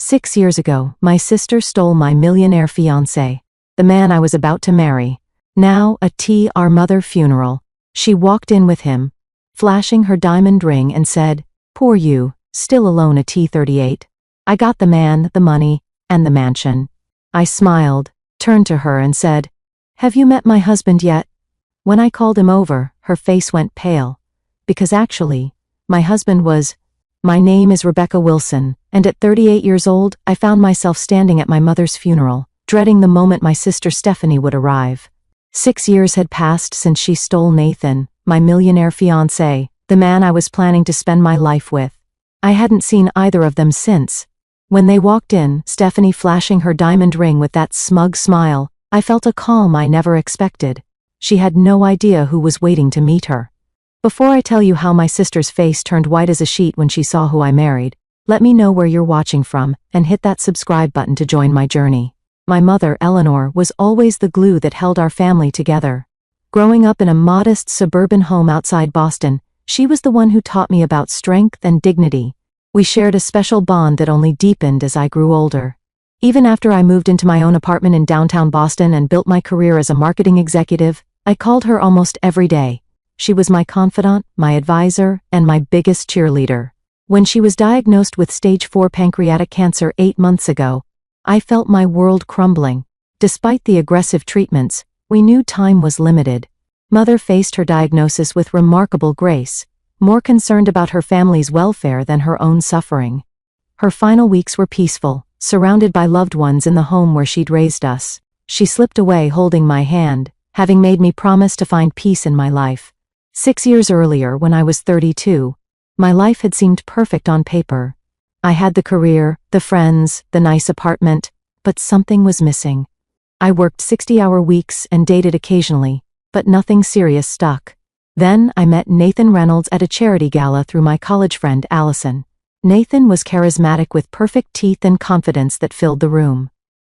6 years ago, my sister stole my millionaire fiancé, the man I was about to marry. Now, our mother funeral. She walked in with him, flashing her diamond ring and said, "Poor you, still alone at T38. I got the man, the money, and the mansion." I smiled, turned to her and said, "Have you met my husband yet?" When I called him over, her face went pale. Because actually, my husband was, "My name is Rebecca Wilson, and at 38 years old, I found myself standing at my mother's funeral, dreading the moment my sister Stephanie would arrive. 6 years had passed since she stole Nathan, my millionaire fiancé, the man I was planning to spend my life with. I hadn't seen either of them since. When they walked in, Stephanie flashing her diamond ring with that smug smile, I felt a calm I never expected. She had no idea who was waiting to meet her. Before I tell you how my sister's face turned white as a sheet when she saw who I married, let me know where you're watching from, and hit that subscribe button to join my journey. My mother, Eleanor, was always the glue that held our family together. Growing up in a modest suburban home outside Boston, she was the one who taught me about strength and dignity. We shared a special bond that only deepened as I grew older. Even after I moved into my own apartment in downtown Boston and built my career as a marketing executive, I called her almost every day. She was my confidant, my advisor, and my biggest cheerleader. When she was diagnosed with stage 4 pancreatic cancer 8 months ago, I felt my world crumbling. Despite the aggressive treatments, we knew time was limited. Mother faced her diagnosis with remarkable grace, more concerned about her family's welfare than her own suffering. Her final weeks were peaceful, surrounded by loved ones in the home where she'd raised us. She slipped away holding my hand, having made me promise to find peace in my life. 6 years earlier, when I was 32, my life had seemed perfect on paper. I had the career, the friends, the nice apartment, but something was missing. I worked 60-hour weeks and dated occasionally, but nothing serious stuck. Then I met Nathan Reynolds at a charity gala through my college friend Allison. Nathan was charismatic with perfect teeth and confidence that filled the room.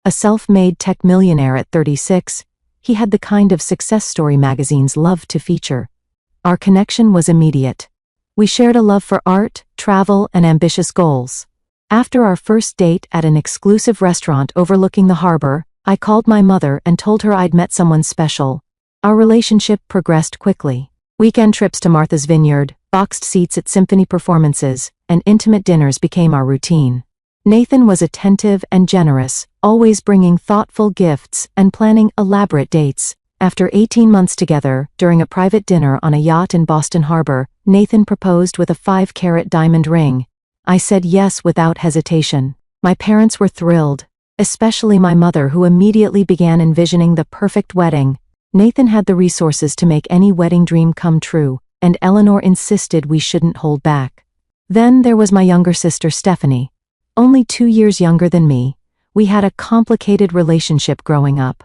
A self-made tech millionaire at 36, he had the kind of success story magazines loved to feature. Our connection was immediate. We shared a love for art, travel, and ambitious goals. After our first date at an exclusive restaurant overlooking the harbor, I called my mother and told her I'd met someone special. Our relationship progressed quickly. Weekend trips to Martha's Vineyard, boxed seats at symphony performances, and intimate dinners became our routine. Nathan was attentive and generous, always bringing thoughtful gifts and planning elaborate dates. After 18 months together, during a private dinner on a yacht in Boston Harbor, Nathan proposed with a 5-carat diamond ring. I said yes without hesitation. My parents were thrilled, especially my mother, who immediately began envisioning the perfect wedding. Nathan had the resources to make any wedding dream come true, and Eleanor insisted we shouldn't hold back. Then there was my younger sister Stephanie. Only 2 years younger than me, we had a complicated relationship growing up.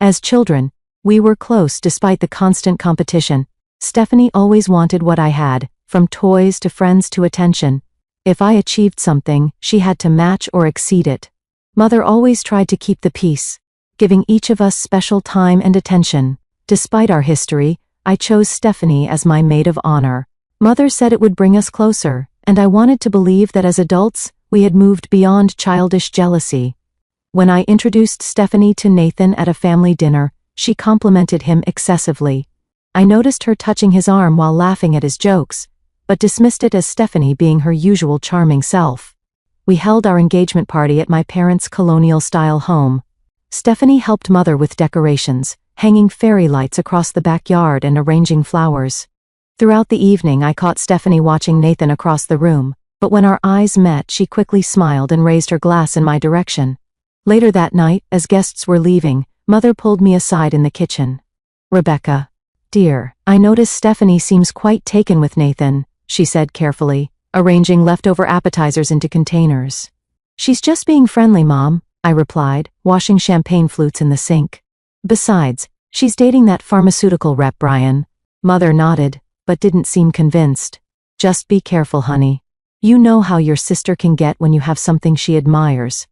As children, we were close despite the constant competition. Stephanie always wanted what I had, from toys to friends to attention. If I achieved something, she had to match or exceed it. Mother always tried to keep the peace, giving each of us special time and attention. Despite our history, I chose Stephanie as my maid of honor. Mother said it would bring us closer, and I wanted to believe that as adults, we had moved beyond childish jealousy. When I introduced Stephanie to Nathan at a family dinner, she complimented him excessively. I noticed her touching his arm while laughing at his jokes, but dismissed it as Stephanie being her usual charming self. We held our engagement party at my parents' colonial-style home. Stephanie helped Mother with decorations, hanging fairy lights across the backyard and arranging flowers. Throughout the evening I caught Stephanie watching Nathan across the room, but when our eyes met she quickly smiled and raised her glass in my direction. Later that night, as guests were leaving, Mother pulled me aside in the kitchen. "Rebecca, dear, I notice Stephanie seems quite taken with Nathan," she said carefully, arranging leftover appetizers into containers. "She's just being friendly, Mom," I replied, washing champagne flutes in the sink. "Besides, she's dating that pharmaceutical rep, Brian." Mother nodded, but didn't seem convinced. "Just be careful, honey. You know how your sister can get when you have something she admires."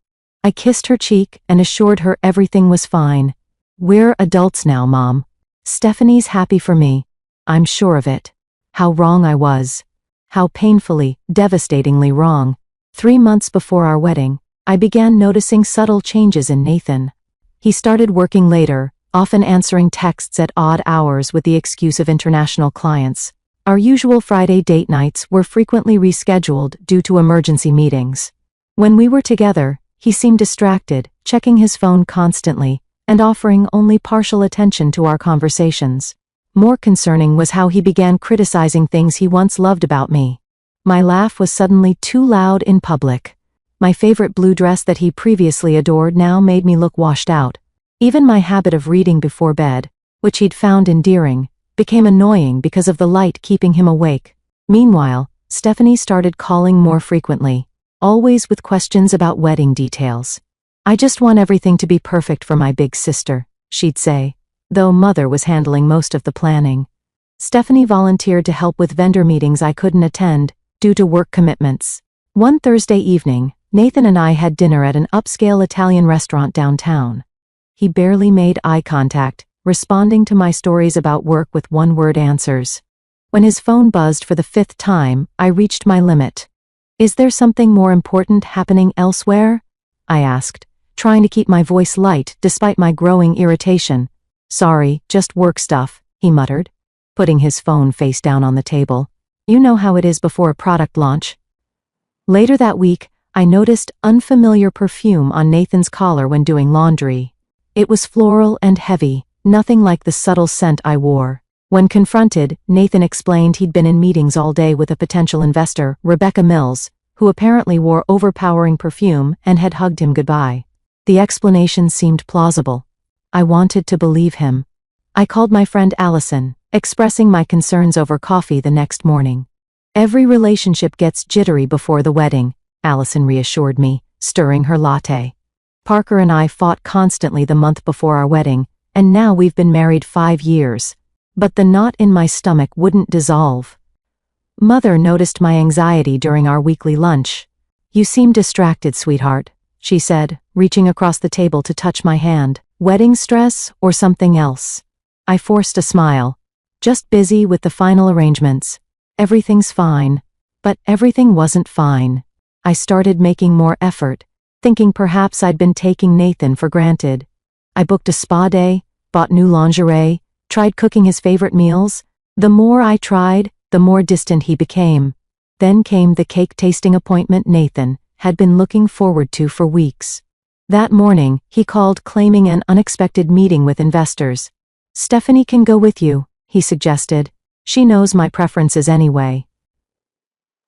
I kissed her cheek and assured her everything was fine. "We're adults now, Mom. Stephanie's happy for me. I'm sure of it." How wrong I was. How painfully, devastatingly wrong. 3 months before our wedding, I began noticing subtle changes in Nathan. He started working later, often answering texts at odd hours with the excuse of international clients. Our usual Friday date nights were frequently rescheduled due to emergency meetings. When we were together, he seemed distracted, checking his phone constantly, and offering only partial attention to our conversations. More concerning was how he began criticizing things he once loved about me. My laugh was suddenly too loud in public. My favorite blue dress that he previously adored now made me look washed out. Even my habit of reading before bed, which he'd found endearing, became annoying because of the light keeping him awake. Meanwhile, Stephanie started calling more frequently, always with questions about wedding details. "I just want everything to be perfect for my big sister," she'd say, though Mother was handling most of the planning. Stephanie volunteered to help with vendor meetings I couldn't attend due to work commitments. One Thursday evening, Nathan and I had dinner at an upscale Italian restaurant downtown. He barely made eye contact, responding to my stories about work with one-word answers. When his phone buzzed for the 5th time, I reached my limit. "Is there something more important happening elsewhere?" I asked, trying to keep my voice light despite my growing irritation. "Sorry, just work stuff," he muttered, putting his phone face down on the table. "You know how it is before a product launch." Later that week, I noticed unfamiliar perfume on Nathan's collar when doing laundry. It was floral and heavy, nothing like the subtle scent I wore. When confronted, Nathan explained he'd been in meetings all day with a potential investor, Rebecca Mills, who apparently wore overpowering perfume and had hugged him goodbye. The explanation seemed plausible. I wanted to believe him. I called my friend Allison, expressing my concerns over coffee the next morning. "Every relationship gets jittery before the wedding," Allison reassured me, stirring her latte. "Parker and I fought constantly the month before our wedding, and now we've been married 5 years. But the knot in my stomach wouldn't dissolve." Mother noticed my anxiety during our weekly lunch. "You seem distracted, sweetheart," she said, reaching across the table to touch my hand. "Wedding stress or something else?" I forced a smile. "Just busy with the final arrangements. Everything's fine." But everything wasn't fine. I started making more effort, thinking perhaps I'd been taking Nathan for granted. I booked a spa day, bought new lingerie, tried cooking his favorite meals. The more I tried, the more distant he became. Then came the cake tasting appointment Nathan had been looking forward to for weeks. That morning, he called claiming an unexpected meeting with investors. "Stephanie can go with you," he suggested. "She knows my preferences anyway."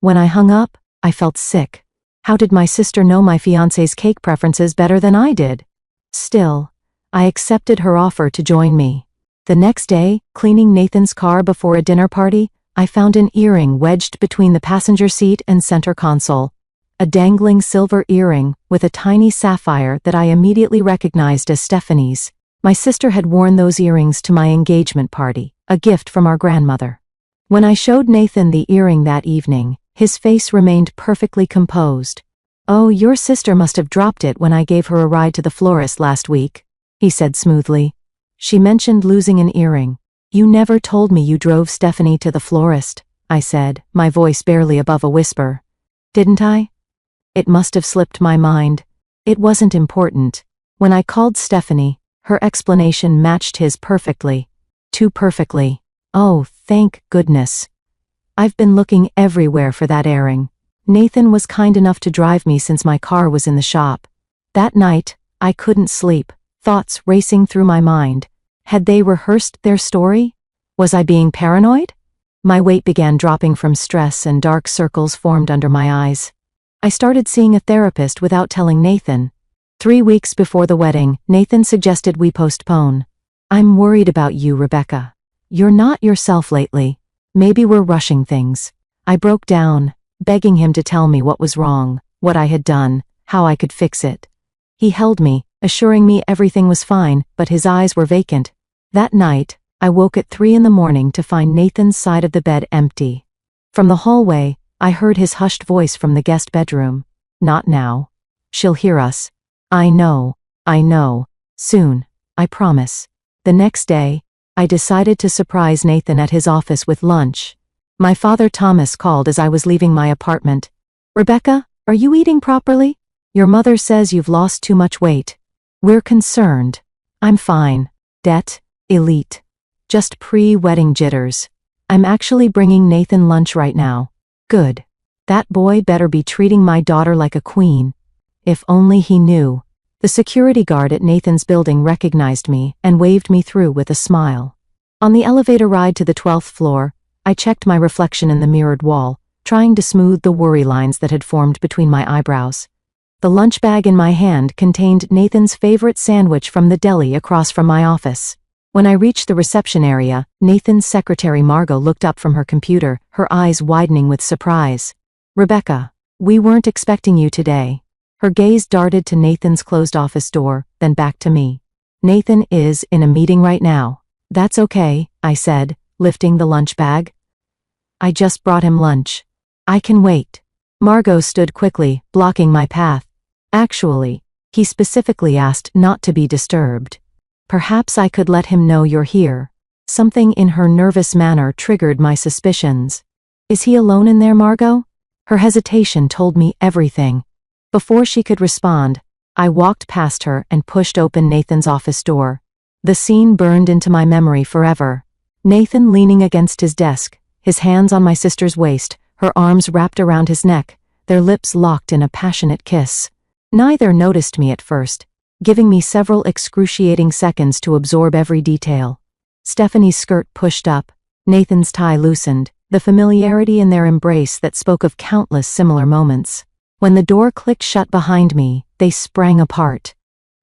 When I hung up, I felt sick. How did my sister know my fiancé's cake preferences better than I did? Still, I accepted her offer to join me. The next day, cleaning Nathan's car before a dinner party, I found an earring wedged between the passenger seat and center console. A dangling silver earring with a tiny sapphire that I immediately recognized as Stephanie's. My sister had worn those earrings to my engagement party, a gift from our grandmother. When I showed Nathan the earring that evening, his face remained perfectly composed. "Oh, your sister must have dropped it when I gave her a ride to the florist last week," he said smoothly. "She mentioned losing an earring. You never told me you drove Stephanie to the florist," I said, my voice barely above a whisper. "Didn't I?" It must have slipped my mind. It wasn't important. When I called Stephanie, her explanation matched his perfectly. Too perfectly. Oh, thank goodness. I've been looking everywhere for that earring. Nathan was kind enough to drive me since my car was in the shop. That night, I couldn't sleep, thoughts racing through my mind. Had they rehearsed their story? Was I being paranoid? My weight began dropping from stress and dark circles formed under my eyes. I started seeing a therapist without telling Nathan. 3 weeks before the wedding, Nathan suggested we postpone. "I'm worried about you, Rebecca. You're not yourself lately. Maybe we're rushing things." I broke down, begging him to tell me what was wrong, what I had done, how I could fix it. He held me, assuring me everything was fine, but his eyes were vacant. That night, I woke at 3 a.m. to find Nathan's side of the bed empty. From the hallway, I heard his hushed voice from the guest bedroom. "Not now. She'll hear us." I know. Soon, I promise." The next day, I decided to surprise Nathan at his office with lunch. My father Thomas called as I was leaving my apartment. "Rebecca, are you eating properly?" Your mother says you've lost too much weight. We're concerned. I'm fine. Det. Elite. Just pre-wedding jitters. I'm actually bringing Nathan lunch right now. Good. That boy better be treating my daughter like a queen. If only he knew. The security guard at Nathan's building recognized me and waved me through with a smile. On the elevator ride to the 12th floor, I checked my reflection in the mirrored wall, trying to smooth the worry lines that had formed between my eyebrows. The lunch bag in my hand contained Nathan's favorite sandwich from the deli across from my office. When I reached the reception area, Nathan's secretary Margot looked up from her computer, her eyes widening with surprise. Rebecca, we weren't expecting you today. Her gaze darted to Nathan's closed office door, then back to me. Nathan is in a meeting right now. That's okay, I said, lifting the lunch bag. I just brought him lunch. I can wait. Margot stood quickly, blocking my path. Actually, he specifically asked not to be disturbed. Perhaps I could let him know you're here. Something in her nervous manner triggered my suspicions. Is he alone in there, Margot? Her hesitation told me everything. Before she could respond, I walked past her and pushed open Nathan's office door. The scene burned into my memory forever. Nathan leaning against his desk, his hands on my sister's waist, her arms wrapped around his neck, their lips locked in a passionate kiss. Neither noticed me at first, giving me several excruciating seconds to absorb every detail. Stephanie's skirt pushed up, Nathan's tie loosened, the familiarity in their embrace that spoke of countless similar moments. When the door clicked shut behind me, they sprang apart.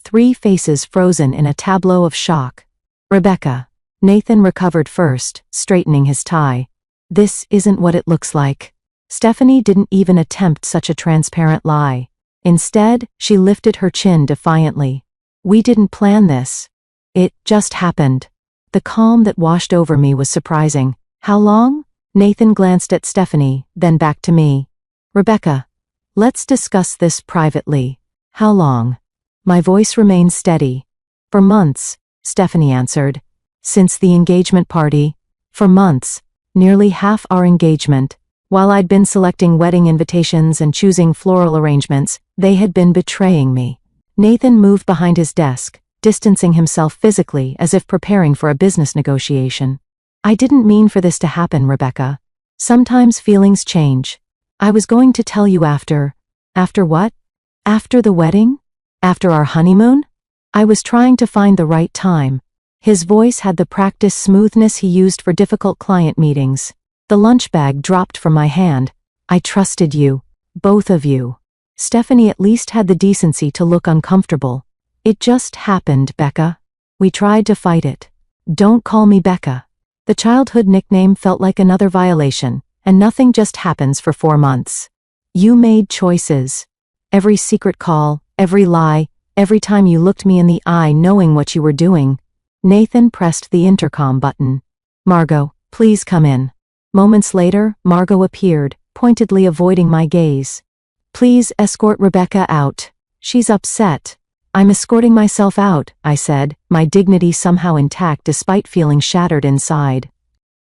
3 faces frozen in a tableau of shock. Rebecca. Nathan recovered first, straightening his tie. This isn't what it looks like. Stephanie didn't even attempt such a transparent lie. Instead, she lifted her chin defiantly. We didn't plan this. It just happened. The calm that washed over me was surprising. How long? Nathan glanced at Stephanie, then back to me. Rebecca. Let's discuss this privately. How long? My voice remained steady. For months, Stephanie answered. Since the engagement party. For months. Nearly half our engagement. While I'd been selecting wedding invitations and choosing floral arrangements, they had been betraying me. Nathan moved behind his desk, distancing himself physically as if preparing for a business negotiation. I didn't mean for this to happen, Rebecca. Sometimes feelings change. I was going to tell you after. After what? After the wedding? After our honeymoon? I was trying to find the right time. His voice had the practiced smoothness he used for difficult client meetings. The lunch bag dropped from my hand. I trusted you. Both of you. Stephanie at least had the decency to look uncomfortable. It just happened, Becca. We tried to fight it. Don't call me Becca. The childhood nickname felt like another violation, and nothing just happens for 4 months. You made choices. Every secret call, every lie, every time you looked me in the eye knowing what you were doing. Nathan pressed the intercom button. Margot, please come in. Moments later, Margot appeared, pointedly avoiding my gaze. Please escort Rebecca out. She's upset. I'm escorting myself out, I said, my dignity somehow intact despite feeling shattered inside.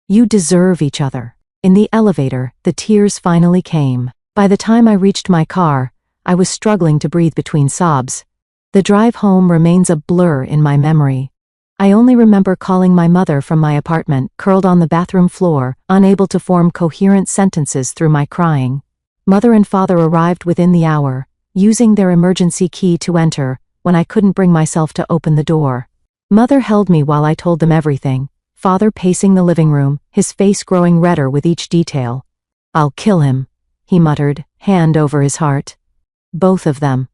You deserve each other. In the elevator, the tears finally came. By the time I reached my car, I was struggling to breathe between sobs. The drive home remains a blur in my memory. I only remember calling my mother from my apartment, curled on the bathroom floor, unable to form coherent sentences through my crying. Mother and father arrived within the hour, using their emergency key to enter, when I couldn't bring myself to open the door. Mother held me while I told them everything, father pacing the living room, his face growing redder with each detail. I'll kill him, he muttered, hand over his heart. Both of them.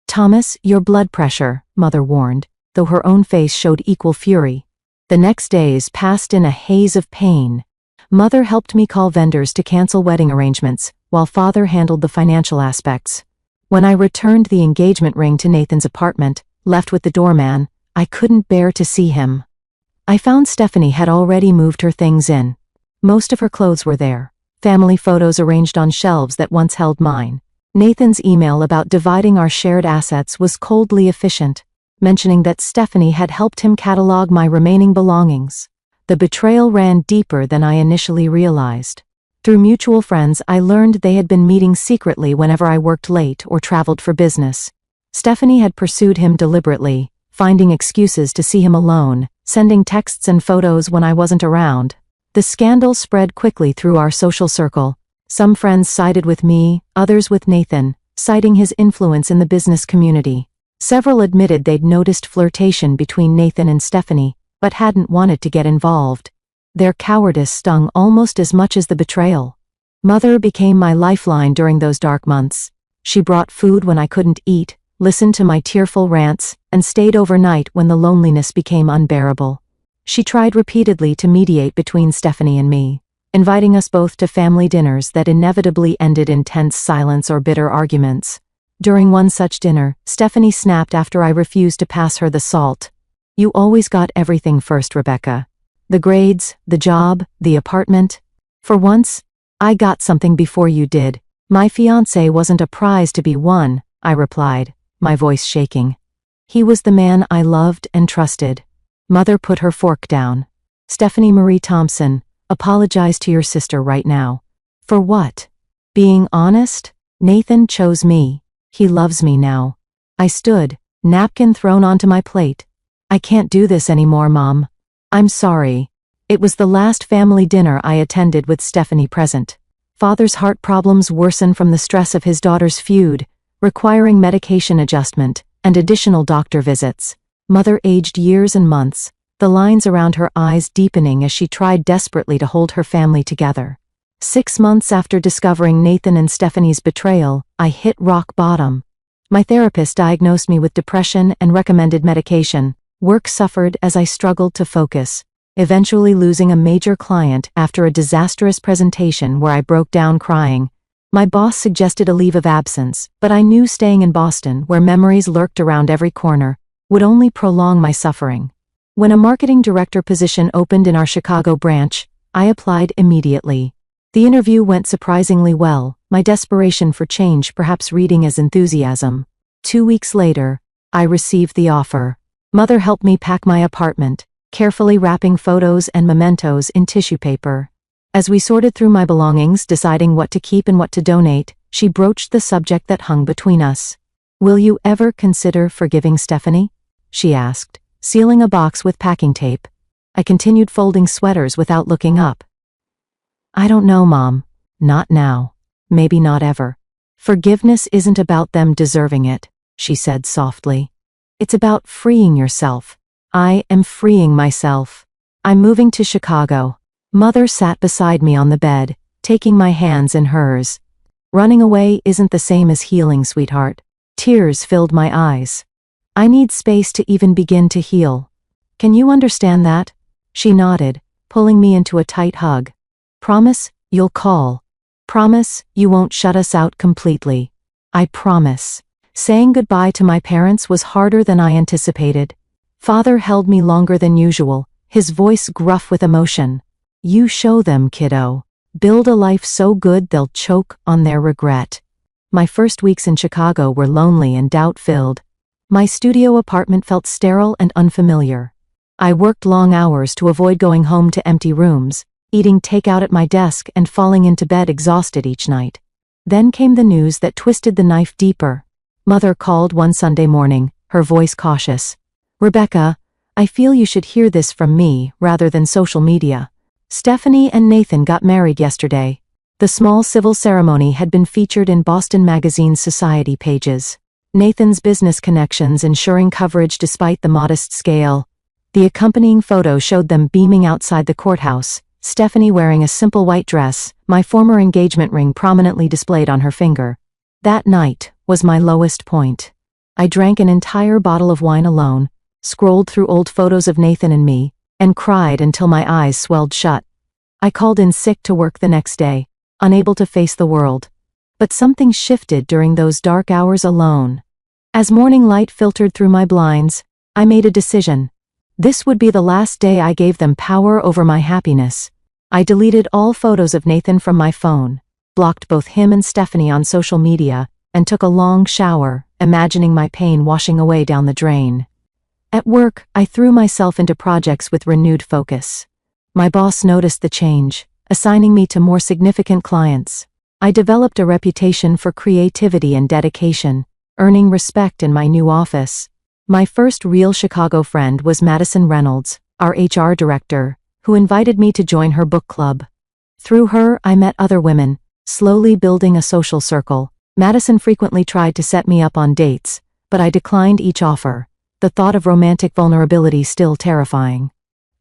Thomas, your blood pressure, Mother warned, though her own face showed equal fury. The next days passed in a haze of pain. Mother helped me call vendors to cancel wedding arrangements, while father handled the financial aspects. When I returned the engagement ring to Nathan's apartment, left with the doorman, I couldn't bear to see him. I found Stephanie had already moved her things in. Most of her clothes were there, family photos arranged on shelves that once held mine. Nathan's email about dividing our shared assets was coldly efficient, mentioning that Stephanie had helped him catalog my remaining belongings. The betrayal ran deeper than I initially realized. Through mutual friends, I learned they had been meeting secretly whenever I worked late or traveled for business. Stephanie had pursued him deliberately, finding excuses to see him alone, sending texts and photos when I wasn't around. The scandal spread quickly through our social circle. Some friends sided with me, others with Nathan, citing his influence in the business community. Several admitted they'd noticed flirtation between Nathan and Stephanie, but hadn't wanted to get involved. Their cowardice stung almost as much as the betrayal. Mother became my lifeline during those dark months. She brought food when I couldn't eat, listened to my tearful rants, and stayed overnight when the loneliness became unbearable. She tried repeatedly to mediate between Stephanie and me, inviting us both to family dinners that inevitably ended in tense silence or bitter arguments. During one such dinner, Stephanie snapped after I refused to pass her the salt. "You always got everything first, Rebecca. The grades, the job, the apartment. For once, I got something before you did. My fiancé wasn't a prize to be won," I replied, my voice shaking. "He was the man I loved and trusted." Mother put her fork down. "Stephanie Marie Thompson, apologize to your sister right now." "For what?" "Being honest, Nathan chose me. He loves me now." I stood, napkin thrown onto my plate. "I can't do this anymore, Mom. I'm sorry." It was the last family dinner I attended with Stephanie present. Father's heart problems worsened from the stress of his daughter's feud, requiring medication adjustment and additional doctor visits. Mother aged years and months, the lines around her eyes deepening as she tried desperately to hold her family together. 6 months after discovering Nathan and Stephanie's betrayal, I hit rock bottom. My therapist diagnosed me with depression and recommended medication. Work suffered as I struggled to focus, eventually losing a major client after a disastrous presentation where I broke down crying. My boss suggested a leave of absence, but I knew staying in Boston, where memories lurked around every corner, would only prolong my suffering. When a marketing director position opened in our Chicago branch, I applied immediately. The interview went surprisingly well, my desperation for change perhaps reading as enthusiasm. 2 weeks later, I received the offer. Mother helped me pack my apartment, carefully wrapping photos and mementos in tissue paper. As we sorted through my belongings, deciding what to keep and what to donate, she broached the subject that hung between us. "Will you ever consider forgiving Stephanie?" she asked, sealing a box with packing tape. I continued folding sweaters without looking up. "I don't know, Mom. Not now. Maybe not ever. Forgiveness isn't about them deserving it," she said softly. "It's about freeing yourself. I am freeing myself. I'm moving to Chicago." Mother sat beside me on the bed, taking my hands in hers. "Running away isn't the same as healing, sweetheart." Tears filled my eyes. "I need space to even begin to heal. Can you understand that?" She nodded, pulling me into a tight hug. "Promise, you'll call. Promise, you won't shut us out completely." I promise. Saying goodbye to my parents was harder than I anticipated. Father held me longer than usual, his voice gruff with emotion. "You show them, kiddo. Build a life so good they'll choke on their regret." My first weeks in Chicago were lonely and doubt-filled. My studio apartment felt sterile and unfamiliar. I worked long hours to avoid going home to empty rooms, eating takeout at my desk and falling into bed exhausted each night. Then came the news that twisted the knife deeper. Mother called one Sunday morning, her voice cautious. "Rebecca, I feel you should hear this from me rather than social media. Stephanie and Nathan got married yesterday." The small civil ceremony had been featured in Boston Magazine's society pages. Nathan's business connections ensuring coverage despite the modest scale. The accompanying photo showed them beaming outside the courthouse, Stephanie wearing a simple white dress, my former engagement ring prominently displayed on her finger. That night was my lowest point. I drank an entire bottle of wine alone, scrolled through old photos of Nathan and me, and cried until my eyes swelled shut. I called in sick to work the next day, unable to face the world. But something shifted during those dark hours alone. As morning light filtered through my blinds, I made a decision. This would be the last day I gave them power over my happiness. I deleted all photos of Nathan from my phone, blocked both him and Stephanie on social media, and took a long shower, imagining my pain washing away down the drain. At work, I threw myself into projects with renewed focus. My boss noticed the change, assigning me to more significant clients. I developed a reputation for creativity and dedication, earning respect in my new office. My first real Chicago friend was Madison Reynolds, our HR director, who invited me to join her book club. Through her, I met other women, slowly building a social circle. Madison frequently tried to set me up on dates, but I declined each offer, the thought of romantic vulnerability still terrifying.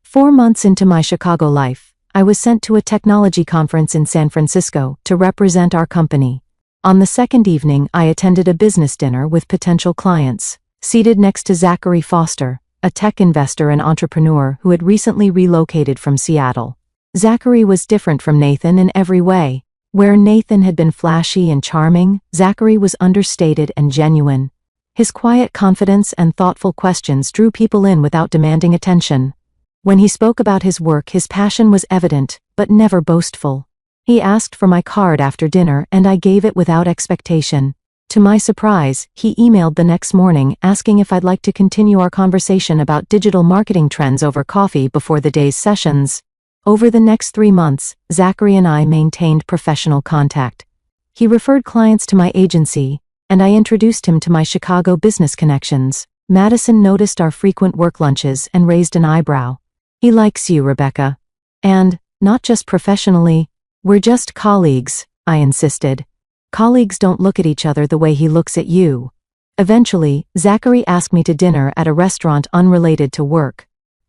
4 months into my Chicago life, I was sent to a technology conference in San Francisco to represent our company. On the second evening, I attended a business dinner with potential clients, seated next to Zachary Foster, a tech investor and entrepreneur who had recently relocated from Seattle. Zachary was different from Nathan in every way. Where Nathan had been flashy and charming, Zachary was understated and genuine. His quiet confidence and thoughtful questions drew people in without demanding attention. When he spoke about his work, his passion was evident, but never boastful. He asked for my card after dinner and I gave it without expectation. To my surprise, he emailed the next morning asking if I'd like to continue our conversation about digital marketing trends over coffee before the day's sessions. Over the next 3 months, Zachary and I maintained professional contact. He referred clients to my agency, and I introduced him to my Chicago business connections. Madison noticed our frequent work lunches and raised an eyebrow. "He likes you, Rebecca. And, not just professionally, we're just colleagues," I insisted. "Colleagues don't look at each other the way he looks at you." Eventually, Zachary asked me to dinner at a restaurant unrelated to work.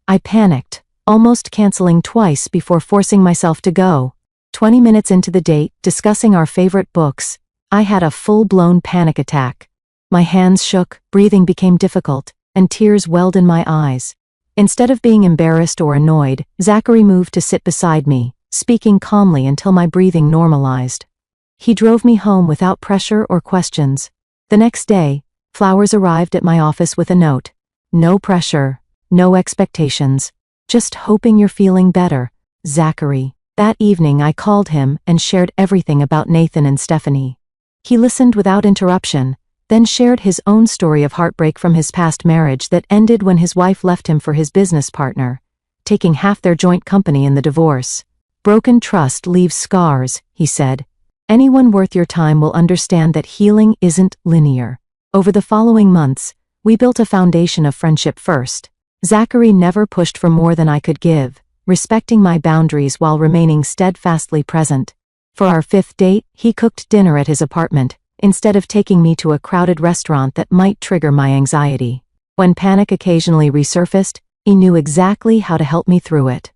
I panicked, almost canceling twice before forcing myself to go. 20 minutes into the date, discussing our favorite books, I had a full-blown panic attack. My hands shook, breathing became difficult, and tears welled in my eyes. Instead of being embarrassed or annoyed, Zachary moved to sit beside me, speaking calmly until my breathing normalized. He drove me home without pressure or questions. The next day, flowers arrived at my office with a note. "No pressure, no expectations. Just hoping you're feeling better, Zachary." That evening I called him and shared everything about Nathan and Stephanie. He listened without interruption, then shared his own story of heartbreak from his past marriage that ended when his wife left him for his business partner, taking half their joint company in the divorce. "Broken trust leaves scars," he said. "Anyone worth your time will understand that healing isn't linear." Over the following months, we built a foundation of friendship first. Zachary never pushed for more than I could give, respecting my boundaries while remaining steadfastly present. For our 5th date, he cooked dinner at his apartment, instead of taking me to a crowded restaurant that might trigger my anxiety. When panic occasionally resurfaced, he knew exactly how to help me through it.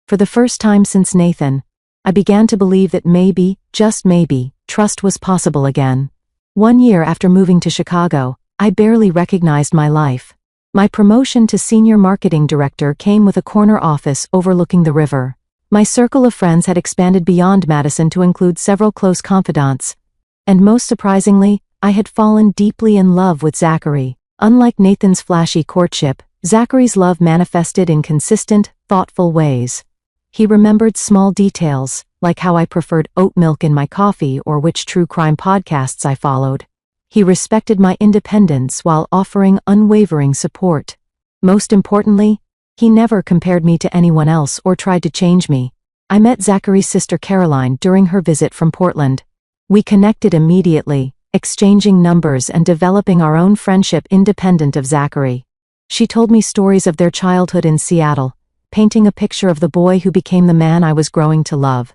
For the first time since Nathan, I began to believe that maybe, just maybe, trust was possible again. 1 year after moving to Chicago, I barely recognized my life. My promotion to senior marketing director came with a corner office overlooking the river. My circle of friends had expanded beyond Madison to include several close confidants. And most surprisingly, I had fallen deeply in love with Zachary. Unlike Nathan's flashy courtship, Zachary's love manifested in consistent, thoughtful ways. He remembered small details, like how I preferred oat milk in my coffee or which true crime podcasts I followed. He respected my independence while offering unwavering support. Most importantly, he never compared me to anyone else or tried to change me. I met Zachary's sister Caroline during her visit from Portland. We connected immediately, exchanging numbers and developing our own friendship independent of Zachary. She told me stories of their childhood in Seattle, painting a picture of the boy who became the man I was growing to love.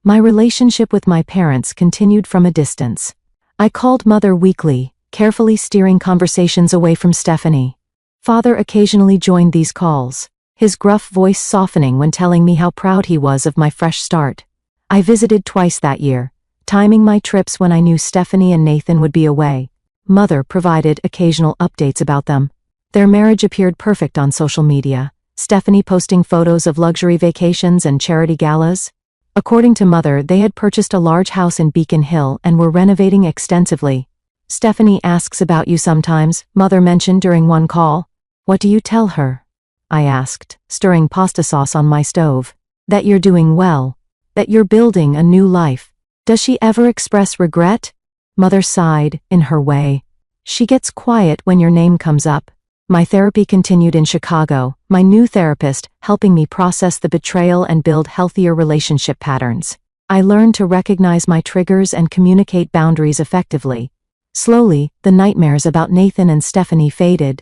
My relationship with my parents continued from a distance. I called Mother weekly, carefully steering conversations away from Stephanie. Father occasionally joined these calls, his gruff voice softening when telling me how proud he was of my fresh start. I visited twice that year, timing my trips when I knew Stephanie and Nathan would be away. Mother provided occasional updates about them. Their marriage appeared perfect on social media, Stephanie posting photos of luxury vacations and charity galas. According to Mother, they had purchased a large house in Beacon Hill and were renovating extensively. "Stephanie asks about you sometimes," Mother mentioned during one call. "What do you tell her?" I asked, stirring pasta sauce on my stove. "That you're doing well. That you're building a new life. Does she ever express regret?" Mother sighed, in her way. "She gets quiet when your name comes up. My therapy continued in Chicago, my new therapist helping me process the betrayal and build healthier relationship patterns. I learned to recognize my triggers and communicate boundaries effectively. Slowly, the nightmares about Nathan and Stephanie faded.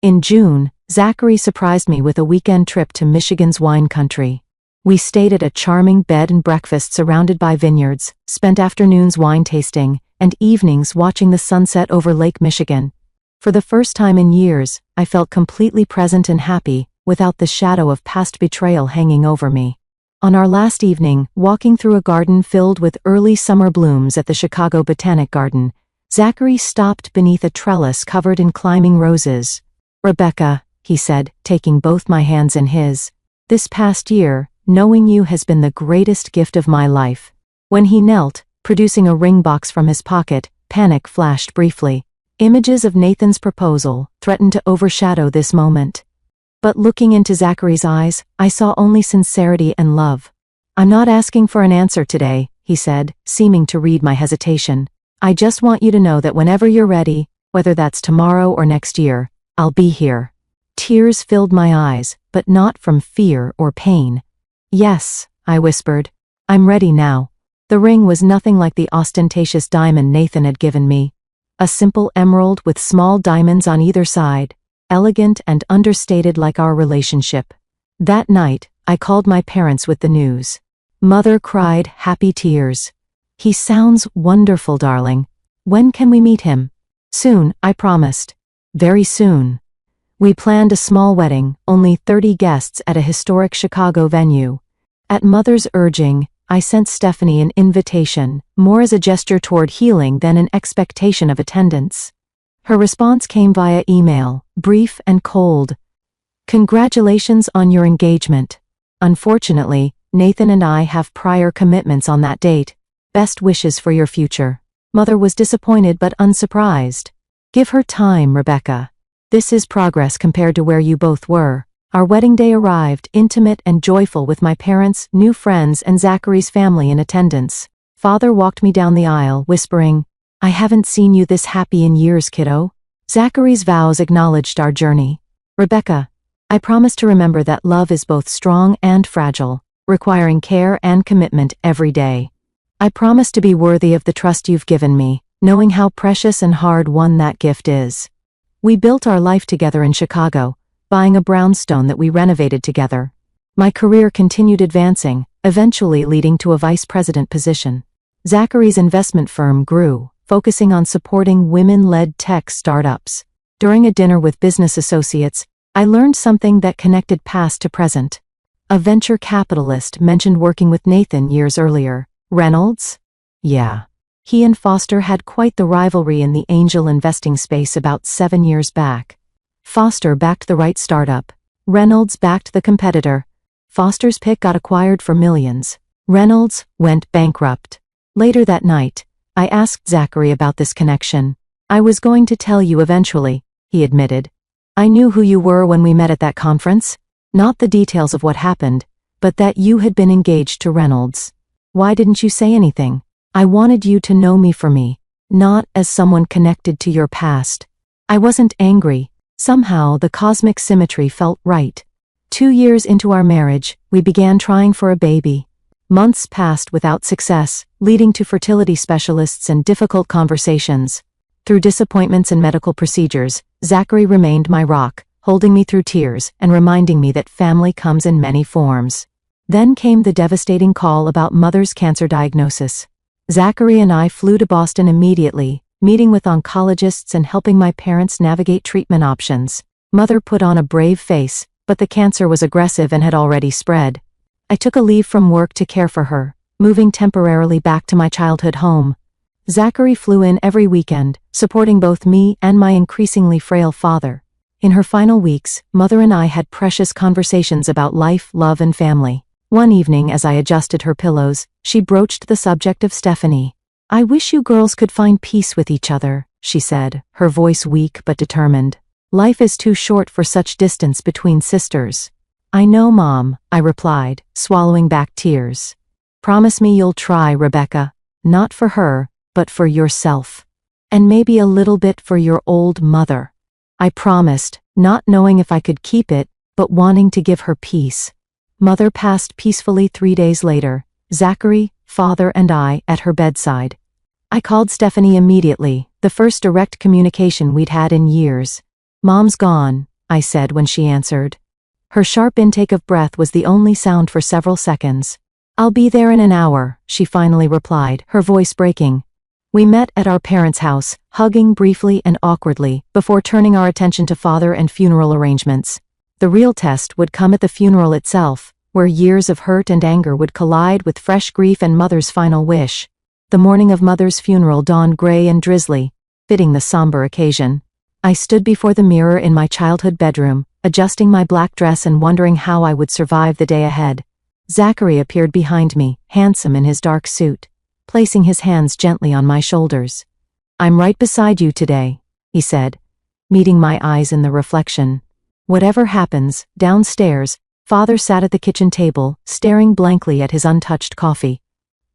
In June, Zachary surprised me with a weekend trip to Michigan's wine country. We stayed at a charming bed and breakfast surrounded by vineyards, spent afternoons wine tasting, and evenings watching the sunset over Lake Michigan. For the first time in years, I felt completely present and happy, without the shadow of past betrayal hanging over me. On our last evening, walking through a garden filled with early summer blooms at the Chicago Botanic Garden, Zachary stopped beneath a trellis covered in climbing roses. "Rebecca," he said, taking both my hands in his, "this past year, knowing you has been the greatest gift of my life." When he knelt, producing a ring box from his pocket, panic flashed briefly. Images of Nathan's proposal threatened to overshadow this moment. But looking into Zachary's eyes, I saw only sincerity and love. "I'm not asking for an answer today," he said, seeming to read my hesitation. "I just want you to know that whenever you're ready, whether that's tomorrow or next year, I'll be here." Tears filled my eyes, but not from fear or pain. "Yes," I whispered. "I'm ready now." The ring was nothing like the ostentatious diamond Nathan had given me. A simple emerald with small diamonds on either side, elegant and understated like our relationship. That night, I called my parents with the news. Mother cried happy tears. "He sounds wonderful, darling. When can we meet him?" "Soon," I promised. "Very soon." We planned a small wedding, only 30 guests at a historic Chicago venue. At Mother's urging, I sent Stephanie an invitation, more as a gesture toward healing than an expectation of attendance. Her response came via email, brief and cold. "Congratulations on your engagement. Unfortunately, Nathan and I have prior commitments on that date. Best wishes for your future." Mother was disappointed but unsurprised. "Give her time, Rebecca. This is progress compared to where you both were." Our wedding day arrived, intimate and joyful, with my parents, new friends, and Zachary's family in attendance. Father walked me down the aisle, whispering, "I haven't seen you this happy in years, kiddo." Zachary's vows acknowledged our journey. "Rebecca, I promise to remember that love is both strong and fragile, requiring care and commitment every day. I promise to be worthy of the trust you've given me, knowing how precious and hard-won that gift is." We built our life together in Chicago, buying a brownstone that we renovated together. My career continued advancing, eventually leading to a vice president position. Zachary's investment firm grew, focusing on supporting women-led tech startups. During a dinner with business associates, I learned something that connected past to present. A venture capitalist mentioned working with Nathan years earlier. Reynolds? Yeah. He and Foster had quite the rivalry in the angel investing space about 7 years back. Foster backed the right startup. Reynolds backed the competitor. Foster's pick got acquired for millions. Reynolds went bankrupt. Later that night, I asked Zachary about this connection. "I was going to tell you eventually," he admitted. "I knew who you were when we met at that conference. Not the details of what happened, but that you had been engaged to Reynolds. Why didn't you say anything? I wanted you to know me for me, not as someone connected to your past." I wasn't angry. Somehow, the cosmic symmetry felt right. 2 years into our marriage, we began trying for a baby. Months passed without success, leading to fertility specialists and difficult conversations. Through disappointments and medical procedures, Zachary remained my rock, holding me through tears and reminding me that family comes in many forms. Then came the devastating call about Mother's cancer diagnosis. Zachary and I flew to Boston immediately, meeting with oncologists and helping my parents navigate treatment options. Mother put on a brave face, but the cancer was aggressive and had already spread. I took a leave from work to care for her, moving temporarily back to my childhood home. Zachary flew in every weekend, supporting both me and my increasingly frail father. In her final weeks, Mother and I had precious conversations about life, love, and family. One evening, as I adjusted her pillows, she broached the subject of Stephanie. "I wish you girls could find peace with each other," she said, her voice weak but determined. "Life is too short for such distance between sisters." "I know, Mom," I replied, swallowing back tears. "Promise me you'll try, Rebecca. Not for her, but for yourself. And maybe a little bit for your old mother." I promised, not knowing if I could keep it, but wanting to give her peace. Mother passed peacefully 3 days later, Zachary, father and I at her bedside. I called Stephanie immediately, the first direct communication we'd had in years. "Mom's gone," I said when she answered. Her sharp intake of breath was the only sound for several seconds. "I'll be there in an hour," she finally replied, her voice breaking. We met at our parents' house, hugging briefly and awkwardly, before turning our attention to father and funeral arrangements. The real test would come at the funeral itself, where years of hurt and anger would collide with fresh grief and Mother's final wish. The morning of Mother's funeral dawned gray and drizzly, fitting the somber occasion. I stood before the mirror in my childhood bedroom, adjusting my black dress and wondering how I would survive the day ahead. Zachary appeared behind me, handsome in his dark suit, placing his hands gently on my shoulders. "I'm right beside you today," he said, meeting my eyes in the reflection. Whatever happens, downstairs, Father sat at the kitchen table, staring blankly at his untouched coffee.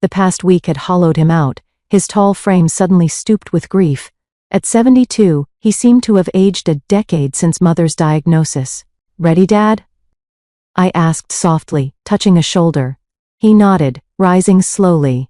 The past week had hollowed him out, his tall frame suddenly stooped with grief. At 72, he seemed to have aged a decade since Mother's diagnosis. "Ready, Dad?" I asked softly, touching a shoulder. He nodded, rising slowly.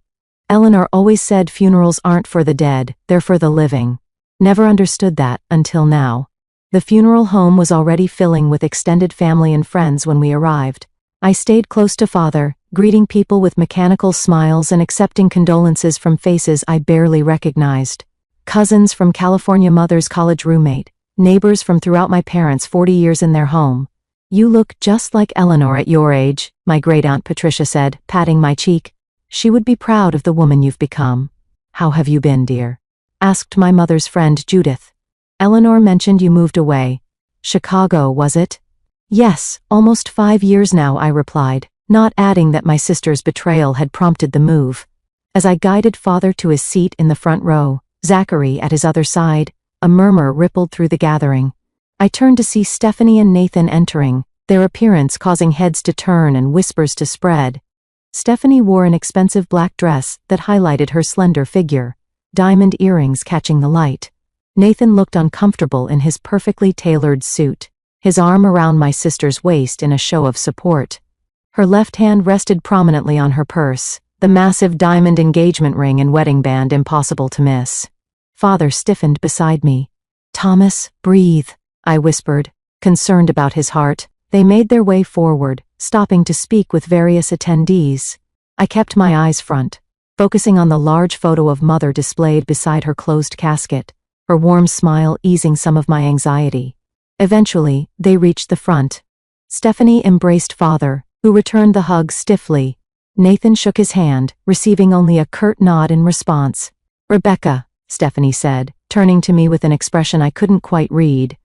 Eleanor always said funerals aren't for the dead, they're for the living. Never understood that, until now. The funeral home was already filling with extended family and friends when we arrived. I stayed close to Father, greeting people with mechanical smiles and accepting condolences from faces I barely recognized. Cousins from California, Mother's college roommate, neighbors from throughout my parents' 40 years in their home. "You look just like Eleanor at your age," my great-aunt Patricia said, patting my cheek. "She would be proud of the woman you've become." "How have you been, dear?" asked my mother's friend Judith. "Eleanor mentioned you moved away. Chicago, was it?" "Yes, almost 5 years now," I replied, not adding that my sister's betrayal had prompted the move. As I guided Father to his seat in the front row, Zachary at his other side, a murmur rippled through the gathering. I turned to see Stephanie and Nathan entering, their appearance causing heads to turn and whispers to spread. Stephanie wore an expensive black dress that highlighted her slender figure, diamond earrings catching the light. Nathan looked uncomfortable in his perfectly tailored suit, his arm around my sister's waist in a show of support. Her left hand rested prominently on her purse, the massive diamond engagement ring and wedding band impossible to miss. Father stiffened beside me. "Thomas, breathe," I whispered, concerned about his heart. They made their way forward, stopping to speak with various attendees. I kept my eyes front, focusing on the large photo of Mother displayed beside her closed casket, her warm smile easing some of my anxiety. Eventually, they reached the front. Stephanie embraced Father, who returned the hug stiffly. Nathan shook his hand, receiving only a curt nod in response. "Rebecca," Stephanie said, turning to me with an expression I couldn't quite read.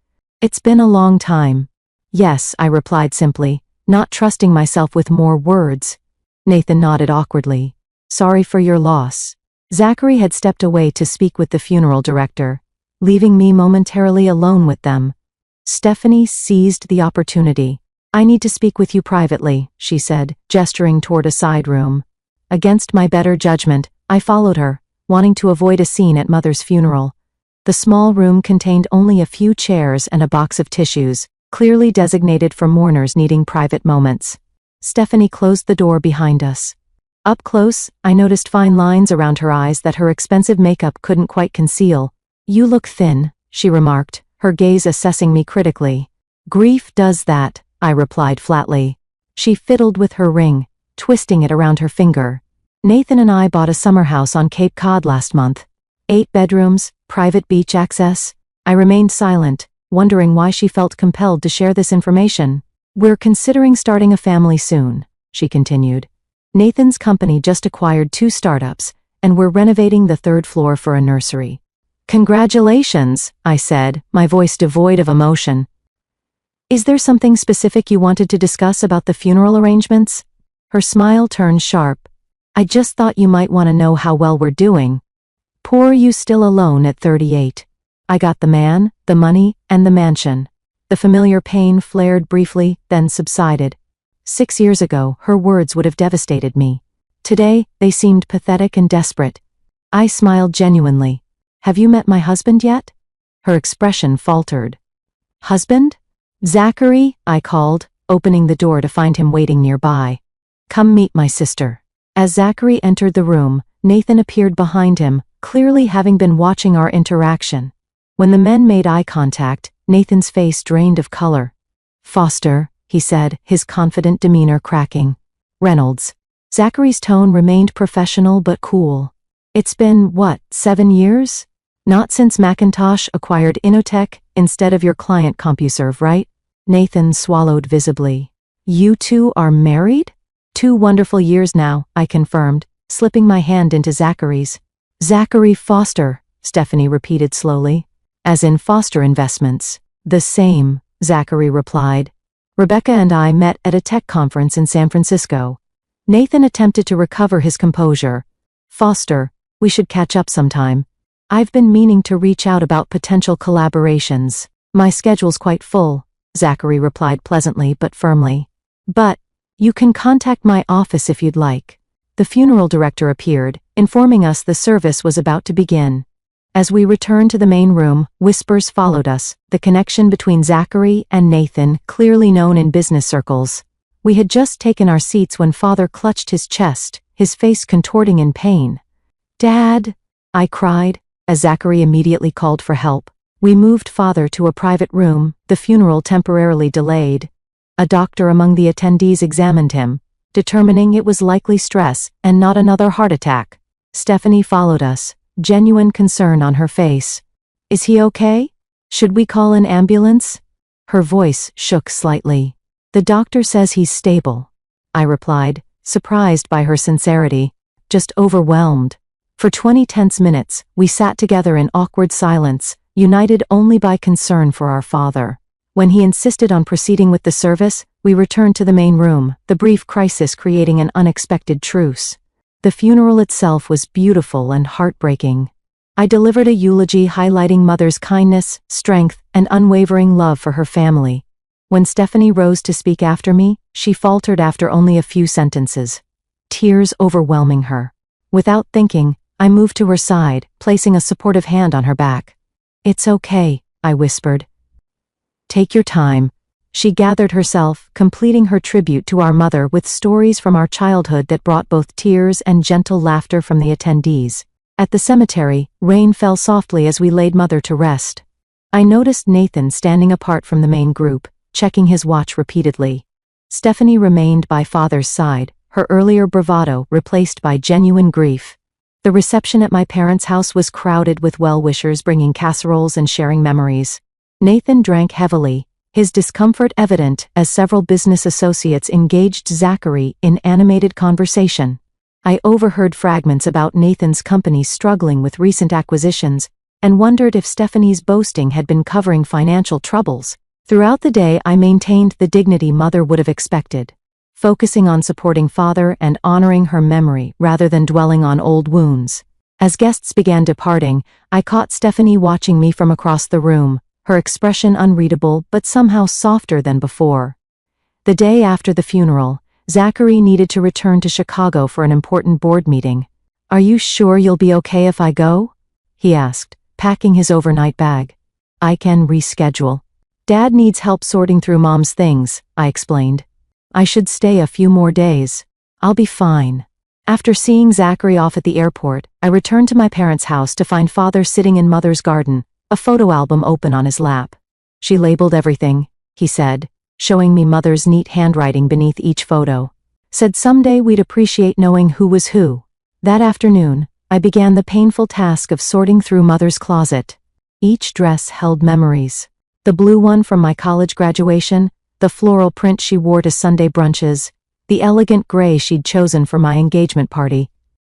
"It's been a long time." "Yes," I replied simply, not trusting myself with more words. Nathan nodded awkwardly. "Sorry for your loss." Zachary had stepped away to speak with the funeral director, leaving me momentarily alone with them. Stephanie seized the opportunity. "I need to speak with you privately," she said, gesturing toward a side room. Against my better judgment, I followed her, wanting to avoid a scene at Mother's funeral. The small room contained only a few chairs and a box of tissues, clearly designated for mourners needing private moments. Stephanie closed the door behind us. Up close, I noticed fine lines around her eyes that her expensive makeup couldn't quite conceal. "You look thin," she remarked, her gaze assessing me critically. "Grief does that," I replied flatly. She fiddled with her ring, twisting it around her finger. "Nathan and I bought a summer house on Cape Cod last month. 8 bedrooms, private beach access." I remained silent, wondering why she felt compelled to share this information. "We're considering starting a family soon," she continued. "Nathan's company just acquired 2 startups, and we're renovating the 3rd floor for a nursery." "Congratulations," I said, my voice devoid of emotion. "Is there something specific you wanted to discuss about the funeral arrangements?" Her smile turned sharp. "I just thought you might want to know how well we're doing. Poor you still alone at 38. I got the man, the money, and the mansion." The familiar pain flared briefly, then subsided. 6 years ago, her words would have devastated me. Today, they seemed pathetic and desperate. I smiled genuinely. "Have you met my husband yet?" Her expression faltered. Husband? Zachary, I called, opening the door to find him waiting nearby. Come meet my sister. As Zachary entered the room, Nathan appeared behind him, clearly having been watching our interaction. When the men made eye contact, Nathan's face drained of color. Foster, he said, his confident demeanor cracking. Reynolds. Zachary's tone remained professional but cool. It's been, 7 years? Not since Macintosh acquired Innotech instead of your client CompuServe, right? Nathan swallowed visibly. You two are married? 2 wonderful years now, I confirmed, slipping my hand into Zachary's. Zachary Foster, Stephanie repeated slowly. As in Foster Investments. The same, Zachary replied. Rebecca and I met at a tech conference in San Francisco. Nathan attempted to recover his composure. Foster, we should catch up sometime. I've been meaning to reach out about potential collaborations. My schedule's quite full, Zachary replied pleasantly but firmly. But, you can contact my office if you'd like. The funeral director appeared, informing us the service was about to begin. As we returned to the main room, whispers followed us, the connection between Zachary and Nathan clearly known in business circles. We had just taken our seats when Father clutched his chest, his face contorting in pain. Dad, I cried, as Zachary immediately called for help. We moved Father to a private room, the funeral temporarily delayed. A doctor among the attendees examined him, determining it was likely stress and not another heart attack. Stephanie followed us, genuine concern on her face. Is he okay? Should we call an ambulance? Her voice shook slightly. The doctor says he's stable, I replied, surprised by her sincerity, just overwhelmed. For 20 tense minutes, we sat together in awkward silence, united only by concern for our father. When he insisted on proceeding with the service, we returned to the main room, the brief crisis creating an unexpected truce. The funeral itself was beautiful and heartbreaking. I delivered a eulogy highlighting Mother's kindness, strength, and unwavering love for her family. When Stephanie rose to speak after me, she faltered after only a few sentences, tears overwhelming her. Without thinking, I moved to her side, placing a supportive hand on her back. It's okay, I whispered. Take your time. She gathered herself, completing her tribute to our mother with stories from our childhood that brought both tears and gentle laughter from the attendees. At the cemetery, rain fell softly as we laid Mother to rest. I noticed Nathan standing apart from the main group, checking his watch repeatedly. Stephanie remained by Father's side, her earlier bravado replaced by genuine grief. The reception at my parents' house was crowded with well-wishers bringing casseroles and sharing memories. Nathan drank heavily, his discomfort evident as several business associates engaged Zachary in animated conversation. I overheard fragments about Nathan's company struggling with recent acquisitions and wondered if Stephanie's boasting had been covering financial troubles. Throughout the day I maintained the dignity Mother would have expected, focusing on supporting Father and honoring her memory rather than dwelling on old wounds. As guests began departing, I caught Stephanie watching me from across the room, her expression unreadable but somehow softer than before. The day after the funeral, Zachary needed to return to Chicago for an important board meeting. Are you sure you'll be okay if I go? He asked, packing his overnight bag. I can reschedule. Dad needs help sorting through Mom's things, I explained. I should stay a few more days. I'll be fine. After seeing Zachary off at the airport, I returned to my parents' house to find Father sitting in Mother's garden, a photo album open on his lap. She labeled everything, he said, showing me Mother's neat handwriting beneath each photo. Said someday we'd appreciate knowing who was who. That afternoon, I began the painful task of sorting through Mother's closet. Each dress held memories. The blue one from my college graduation, the floral print she wore to Sunday brunches, the elegant gray she'd chosen for my engagement party.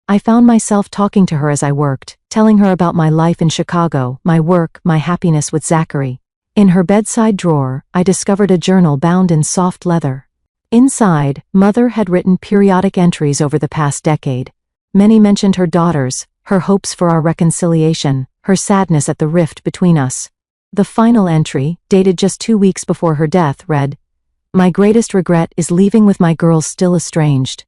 I found myself talking to her as I worked, telling her about my life in Chicago, my work, my happiness with Zachary. In her bedside drawer, I discovered a journal bound in soft leather. Inside, Mother had written periodic entries over the past decade. Many mentioned her daughters, her hopes for our reconciliation, her sadness at the rift between us. The final entry, dated just 2 weeks before her death, read, "My greatest regret is leaving with my girls still estranged.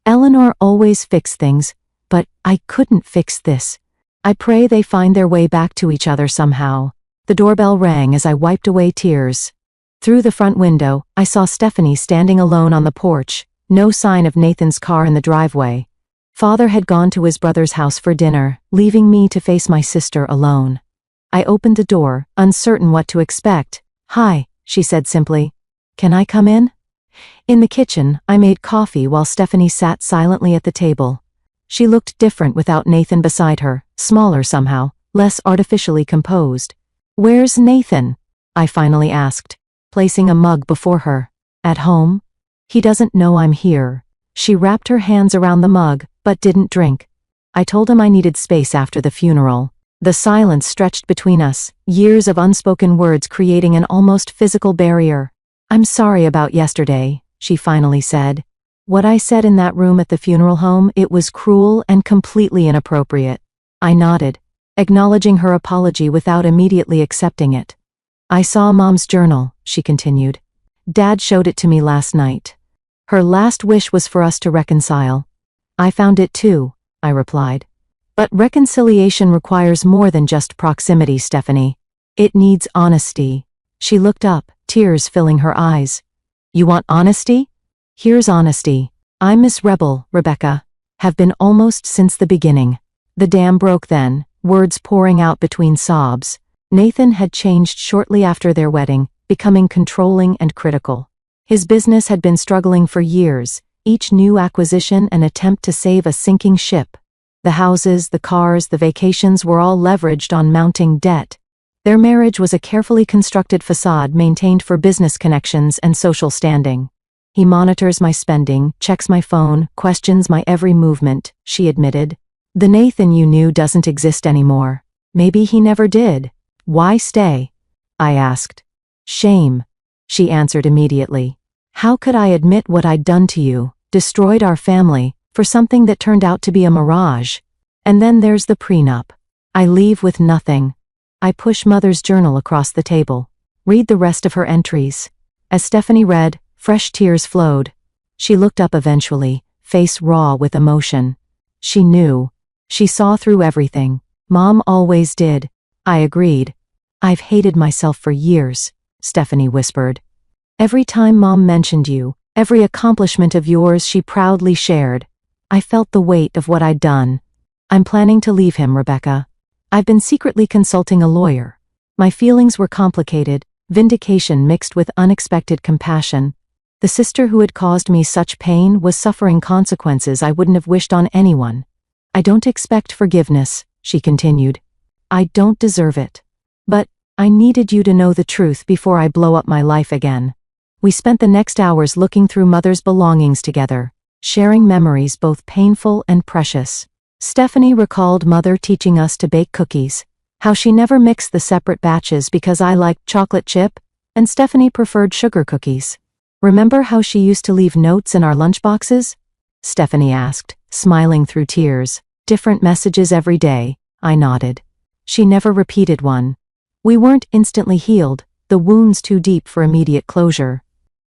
Eleanor always fixed things, but I couldn't fix this. I pray they find their way back to each other somehow. The doorbell rang as I wiped away tears. Through the front window, I saw Stephanie standing alone on the porch, no sign of Nathan's car in the driveway. Father had gone to his brother's house for dinner, leaving me to face my sister alone. I opened the door, uncertain what to expect. "Hi," she said simply. "Can I come in?" In the kitchen, I made coffee while Stephanie sat silently at the table. She looked different without Nathan beside her, smaller somehow, less artificially composed. "Where's Nathan?" I finally asked, placing a mug before her. "At home? He doesn't know I'm here." She wrapped her hands around the mug, but didn't drink. I told him I needed space after the funeral. The silence stretched between us, years of unspoken words creating an almost physical barrier. "I'm sorry about yesterday," she finally said. "What I said in that room at the funeral home, it was cruel and completely inappropriate." I nodded, acknowledging her apology without immediately accepting it. "I saw Mom's journal," she continued. "Dad showed it to me last night. Her last wish was for us to reconcile." "I found it too," I replied. "But reconciliation requires more than just proximity, Stephanie. It needs honesty." She looked up, tears filling her eyes. "You want honesty? Here's honesty. I'm Miss Rebel, Rebecca. Have been almost since the beginning." The dam broke then, words pouring out between sobs. Nathan had changed shortly after their wedding, becoming controlling and critical. His business had been struggling for years, each new acquisition an attempt to save a sinking ship. The houses, the cars, the vacations were all leveraged on mounting debt. Their marriage was a carefully constructed facade maintained for business connections and social standing. "He monitors my spending, checks my phone, questions my every movement," she admitted. "The Nathan you knew doesn't exist anymore. Maybe he never did. Why stay?" I asked. "Shame," she answered immediately. "How could I admit what I'd done to you, destroyed our family, for something that turned out to be a mirage? And then there's the prenup. I leave with nothing." I push Mother's journal across the table. "Read the rest of her entries." As Stephanie read, fresh tears flowed. She looked up eventually, face raw with emotion. She knew. She saw through everything. "Mom always did." I agreed. "I've hated myself for years," Stephanie whispered. "Every time Mom mentioned you, every accomplishment of yours she proudly shared, I felt the weight of what I'd done. I'm planning to leave him, Rebecca. I've been secretly consulting a lawyer. My feelings were complicated, vindication mixed with unexpected compassion. The sister who had caused me such pain was suffering consequences I wouldn't have wished on anyone. I don't expect forgiveness," she continued. "I don't deserve it. But I needed you to know the truth before I blow up my life again." We spent the next hours looking through Mother's belongings together, sharing memories both painful and precious. Stephanie recalled Mother teaching us to bake cookies, how she never mixed the separate batches because I liked chocolate chip, and Stephanie preferred sugar cookies. "Remember how she used to leave notes in our lunchboxes?" Stephanie asked, smiling through tears. "Different messages every day," I nodded. "She never repeated one. We weren't instantly healed, the wounds too deep for immediate closure.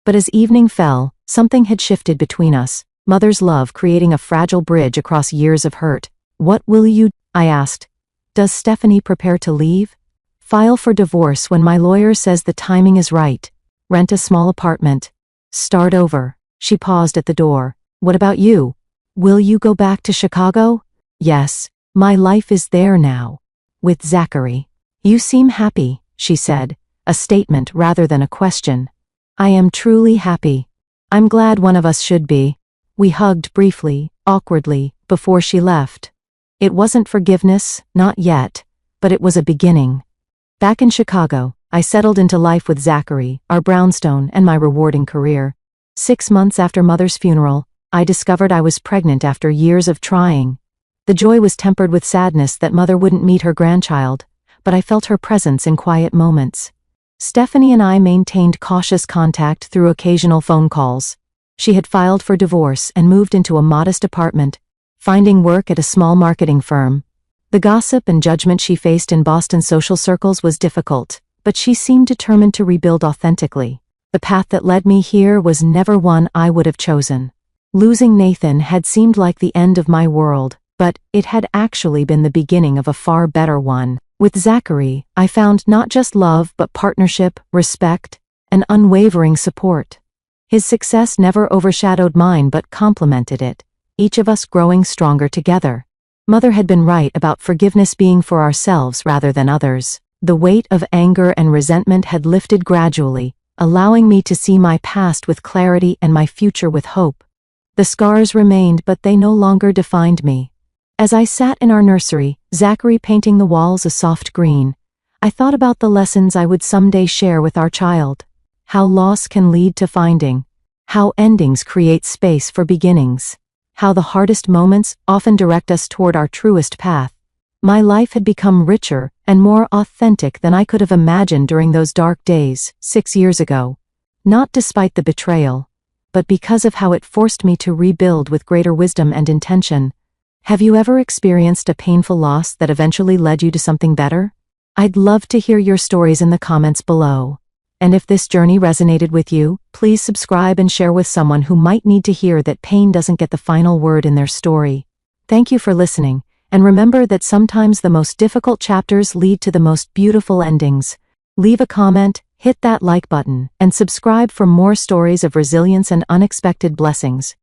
But as evening fell, something had shifted between us, Mother's love creating a fragile bridge across years of hurt. "What will you?" I asked. "Does Stephanie prepare to leave?" "File for divorce when my lawyer says the timing is right. Rent a small apartment. Start over." She paused at the door. "What about you? Will you go back to Chicago?" "Yes, my life is there now. With Zachary." "You seem happy," she said, a statement rather than a question. "I am truly happy. I'm glad one of us should be." We hugged briefly, awkwardly, before she left. It wasn't forgiveness, not yet, but it was a beginning. Back in Chicago, I settled into life with Zachary, our brownstone, and my rewarding career. 6 months after Mother's funeral, I discovered I was pregnant after years of trying. The joy was tempered with sadness that Mother wouldn't meet her grandchild, but I felt her presence in quiet moments. Stephanie and I maintained cautious contact through occasional phone calls. She had filed for divorce and moved into a modest apartment, finding work at a small marketing firm. The gossip and judgment she faced in Boston social circles was difficult, but she seemed determined to rebuild authentically. The path that led me here was never one I would have chosen. Losing Nathan had seemed like the end of my world, but it had actually been the beginning of a far better one. With Zachary, I found not just love but partnership, respect, and unwavering support. His success never overshadowed mine but complemented it, each of us growing stronger together. Mother had been right about forgiveness being for ourselves rather than others. The weight of anger and resentment had lifted gradually, allowing me to see my past with clarity and my future with hope. The scars remained, but they no longer defined me. As I sat in our nursery, Zachary painting the walls a soft green, I thought about the lessons I would someday share with our child. How loss can lead to finding. How endings create space for beginnings. How the hardest moments often direct us toward our truest path. My life had become richer and more authentic than I could have imagined during those dark days, 6 years ago. Not despite the betrayal, but because of how it forced me to rebuild with greater wisdom and intention. Have you ever experienced a painful loss that eventually led you to something better? I'd love to hear your stories in the comments below. And if this journey resonated with you, please subscribe and share with someone who might need to hear that pain doesn't get the final word in their story. Thank you for listening, and remember that sometimes the most difficult chapters lead to the most beautiful endings. Leave a comment, hit that like button, and subscribe for more stories of resilience and unexpected blessings.